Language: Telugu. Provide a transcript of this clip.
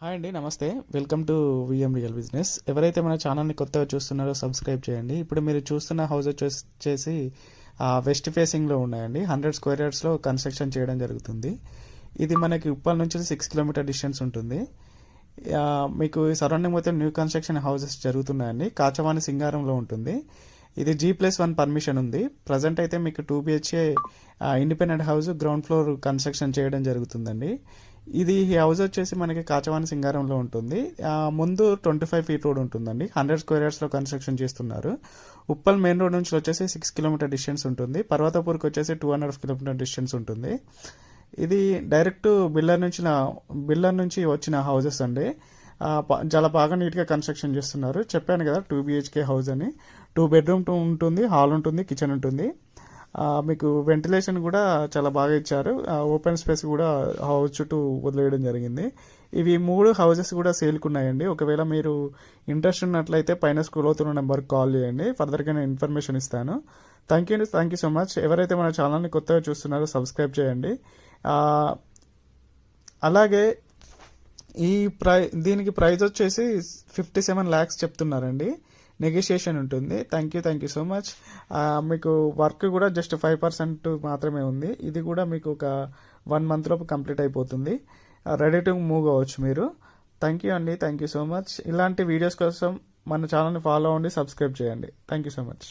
హాయ్ అండి, నమస్తే. Welcome to VM real business. ఎవరైతే మన ఛానల్ని కొత్తగా చూస్తున్నారో సబ్స్క్రైబ్ చేయండి. ఇప్పుడు మీరు చూస్తున్న హౌస్ వచ్చేసి వెస్ట్ ఫేసింగ్లో ఉన్నాయండి. 100 స్క్వేర్ యార్డ్స్లో కన్స్ట్రక్షన్ చేయడం జరుగుతుంది. ఇది మనకి ఉప్పల్ నుంచి 6 కిలోమీటర్ డిస్టెన్స్ ఉంటుంది. మీకు సరౌండింగ్ మొత్తం న్యూ కన్స్ట్రక్షన్ హౌసెస్ జరుగుతున్నాయండి. కాచవాని సింగారంలో ఉంటుంది. ఇది G+1 పర్మిషన్ ఉంది. ప్రజెంట్ అయితే మీకు 2 BHK independent house ground floor construction చేయడం జరుగుతుందండి. ఈ హౌస్ వచ్చేసి మనకి కాచవాని సింగారంలో ఉంటుంది. ముందు 25 ఫీట్ రోడ్ ఉంటుందండి. 100 స్క్వేర్ యార్డ్స్లో కన్స్ట్రక్షన్ చేస్తున్నారు. ఉప్పల్ మెయిన్ రోడ్ నుంచి వచ్చేసి 6 కిలోమీటర్ డిస్టెన్స్ ఉంటుంది. పర్వతపూర్కి వచ్చేసి 2.5 కిలోమీటర్ డిస్టెన్స్ ఉంటుంది. ఇది డైరెక్ట్ బిల్డర్ నుంచి వచ్చిన హౌసెస్ అండి. చాలా బాగా నీట్గా కన్స్ట్రక్షన్ చేస్తున్నారు. చెప్పాను కదా 2 BHK హౌస్ అని. 2 బెడ్రూమ్ ఉంటుంది, హాల్ ఉంటుంది, కిచెన్ ఉంటుంది. మీకు వెంటిలేషన్ కూడా చాలా బాగా ఇచ్చారు. ఓపెన్ స్పేస్ కూడా హౌస్ చుట్టూ వదిలేయడం జరిగింది. ఇవి 3 హౌసెస్ కూడా సేల్కున్నాయండి. ఒకవేళ మీరు ఇంట్రెస్ట్ ఉన్నట్లయితే పైన స్క్రోల్ అవుతున్న నెంబర్కి కాల్ చేయండి. ఫర్దర్గా నేను ఇన్ఫర్మేషన్ ఇస్తాను. Thank you so much. ఎవరైతే మన ఛానల్ని కొత్తగా చూస్తున్నారో సబ్స్క్రైబ్ చేయండి. అలాగే దీనికి ప్రైస్ వచ్చేసి 57 lakhs చెప్తున్నారండి. నెగోషియేషన్ ఉంటుంది. Thank you so much. మీకు వర్క్ కూడా జస్ట్ 5% మాత్రమే ఉంది. ఇది కూడా మీకు ఒక 1 month లోపు కంప్లీట్ అయిపోతుంది. రెడీ టు మూవ్ అవ్వచ్చు మీరు. Thank you so much. ఇలాంటి వీడియోస్ కోసం మన ఛానల్ని ఫాలో అవ్వండి, సబ్స్క్రైబ్ చేయండి. Thank you so much.